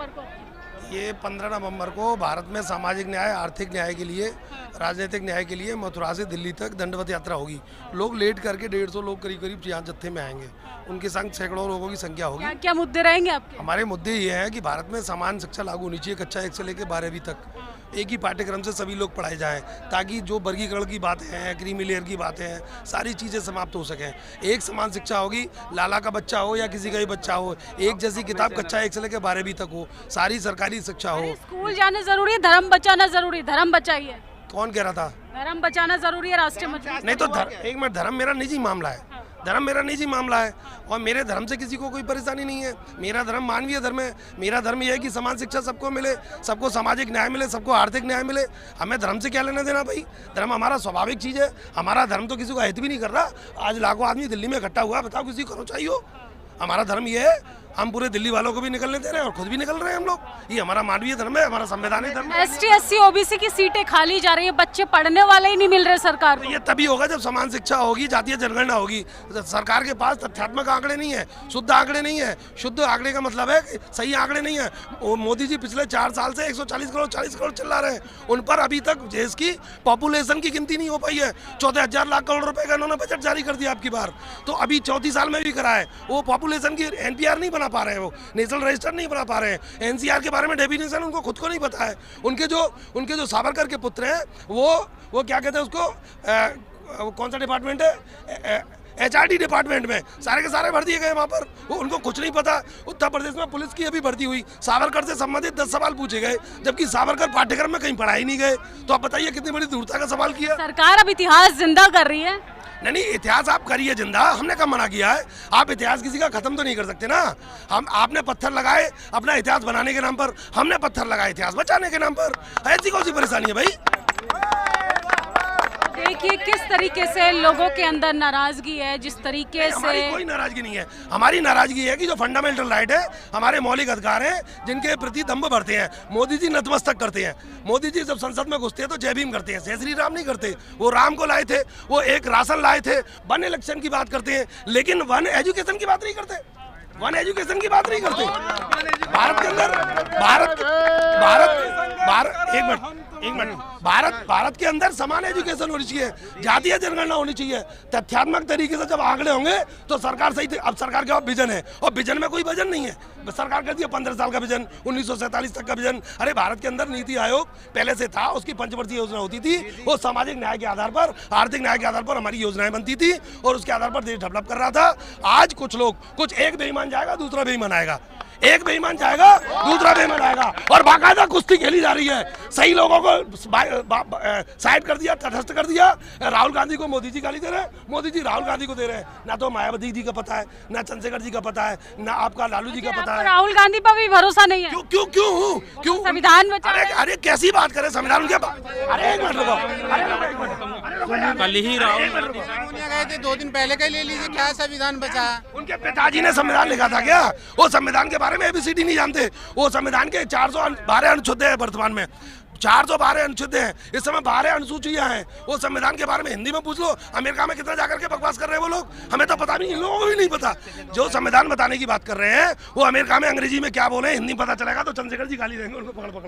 नवंबर को? ये 15 नवंबर को भारत में सामाजिक न्याय, आर्थिक न्याय के लिए, राजनीतिक न्याय के लिए मथुरा से दिल्ली तक दंडवत यात्रा होगी। लोग लेट करके 150 लोग करीब करीब यहाँ जत्थे में आएंगे। उनके संग सैकड़ों लोगों की संख्या होगी। क्या क्या मुद्दे रहेंगे आपके? हमारे मुद्दे ये हैं कि भारत में समान शिक्षा लागू होनी चाहिए, कक्षा 1 से लेकर 12वीं तक एक ही पाठ्यक्रम से सभी लोग पढ़ाए जाएं, ताकि जो वर्गीकरण की बातें हैं, क्रीमी लेयर की बातें हैं, सारी चीज़ें समाप्त हो सकें। एक समान शिक्षा होगी, लाला का बच्चा हो या किसी का ही बच्चा हो, एक जैसी किताब कक्षा 1 से लेकर 12वीं तक हो, सारी सरकारी शिक्षा हो। स्कूल जाना जरूरी है, धर्म बचाना जरूरी है। धर्म बचाइए। कौन कह रहा था? धर्म बचाना जरूरी है, राष्ट्रीय मजबूत। नहीं तो एक मिनट, धर्म मेरा निजी मामला है। धर्म मेरा निजी मामला है और मेरे धर्म से किसी को कोई परेशानी नहीं है। मेरा धर्म मानवीय धर्म है। मेरा धर्म यह है कि समान शिक्षा सबको मिले, सबको सामाजिक न्याय मिले, सबको आर्थिक न्याय मिले। हमें धर्म से क्या लेना देना भाई? धर्म हमारा स्वाभाविक चीज़ है। हमारा धर्म तो किसी को हित भी नहीं कर रहा। आज लाखों आदमी दिल्ली में इकट्ठा हुआ, बताओ किसी को चाहिए? हमारा धर्म ये है, हम पूरे दिल्ली वालों को भी निकलने दे रहे हैं और खुद भी निकल रहे हैं हम लोग। ये हमारा मानवीय धर्म है, हमारा संवैधानिक धर्म है। ST SC OBC की सीटें खाली जा रही है, बच्चे पढ़ने वाले ही नहीं मिल रहे सरकार को। ये तभी होगा जब समान शिक्षा होगी, जातीय जनगणना होगी। सरकार के पास तथ्यात्मक आंकड़े नहीं है, शुद्ध आंकड़े नहीं है। शुद्ध आंकड़े का मतलब है कि सही आंकड़े नहीं है। मोदी जी पिछले 4 साल से 140 करोड़ 40 करोड़ चिल्ला रहे हैं। उन पर अभी तक देश की पॉपुलेशन की गिनती नहीं हो पाई है। 14,000 लाख करोड़ रुपए का उन्होंने बजट जारी कर दिया आपकी बार, तो अभी 34 साल में भी करा है। वो पॉपुलेशन की NPR नहीं बना पा रहे हैं, वो नेशनल रजिस्टर नहीं बना पा रहे हैं। NCR के बारे में डेफिनेशन उनको खुद को नहीं पता है। उनके जो सावरकर के पुत्र हैं, वो क्या कहते हैं उसको, कौन सा डिपार्टमेंट है, HRD डिपार्टमेंट में सारे के सारे भर दिए गए वहाँ पर। वो उनको कुछ नहीं पता। उत्तर प्रदेश में पुलिस की अभी भर्ती हुई, सावरकर से संबंधित 10 सवाल पूछे गए, जबकि सावरकर पाठ्यक्रम में कहीं पढ़ाई नहीं गए। तो आप बताइए कितनी बड़ी दूरता का सवाल किया। सरकार अब इतिहास जिंदा कर रही है। नहीं, इतिहास आप करिए जिंदा, हमने कब मना किया है? आप इतिहास किसी का खत्म तो नहीं कर सकते ना। आपने पत्थर लगाए अपना इतिहास बनाने के नाम पर, हमने पत्थर लगाए इतिहास बचाने के नाम पर। ऐसी कौन सी परेशानी है भाई? देखिए किस तरीके से लोगों के अंदर नाराजगी है, जिस तरीके से। हमारी कोई नाराजगी नहीं है। हमारी नाराजगी है कि जो फंडामेंटल राइट है, हमारे मौलिक अधिकार हैं, जिनके प्रति दम्भ भरते हैं। मोदी जी नतमस्तक करते हैं। मोदी जी जब संसद में घुसते हैं तो जय भीम करते हैं, जय श्री राम नहीं करते। वो राम को लाए थे, वो एक राशन लाए थे। वन इलेक्शन की बात करते हैं, लेकिन वन एजुकेशन की बात नहीं करते। वन एजुकेशन की बात नहीं करते। भारत के अंदर एक मिनट भारत के अंदर समान एजुकेशन होनी चाहिए, जातीय जनगणना होनी चाहिए। तथ्यात्मक तरीके से जब आंकड़े होंगे तो सरकार सही थी। अब सरकार का विजन है और विजन में कोई वजन नहीं है। सरकार कहती है 15 साल का विजन, 1947 तक का विजन। अरे भारत के अंदर नीति आयोग पहले से था, उसकी पंचवर्षीय योजना होती थी। वो सामाजिक न्याय के आधार पर, आर्थिक न्याय के आधार पर हमारी योजनाएं बनती थी और उसके आधार पर देश डेवलप कर रहा था। आज कुछ एक बेईमान जाएगा, दूसरा बेईमान आएगा। एक बेईमान जाएगा, दूसरा बेईमान आएगा और बाकायदा कुश्ती खेली जा रही है। सही लोगों को साइड कर दिया, तटस्थ कर दिया। राहुल गांधी को मोदी जी गाली दे रहे हैं, मोदी जी राहुल गांधी को दे रहे हैं। ना तो मायावती जी का पता है, ना चंद्रशेखर जी का पता है, ना आपका लालू जी का पता है। राहुल गांधी पर भी भरोसा नहीं है। क्यों संविधान में? अरे कैसी बात करें संविधान उनके? अरे एक मिनट रुको, कल ही राहुल गए थे 2 दिन पहले का ले लीजिए, क्या संविधान बचा? उनके पिताजी ने संविधान लिखा था क्या? वो संविधान के बारे में ABCD नहीं जानते। वो संविधान के 412 अनुच्छेद है वर्तमान में, 412 अनुच्छेद हैं। इस समय 12 अनुसूचियां हैं। वो संविधान के बारे में हिंदी में पूछ लो। अमेरिका में कितना जाकर के बकवास कर रहे हैं वो लोग, हमें तो पता नहीं, इन लोगों को भी नहीं पता। जो संविधान बताने की बात कर रहे हैं वो अमेरिका में अंग्रेजी में क्या बोले, हिंदी पता चलेगा तो चंद्रशेखर जी गाली देंगे उनको पकड़ पकड़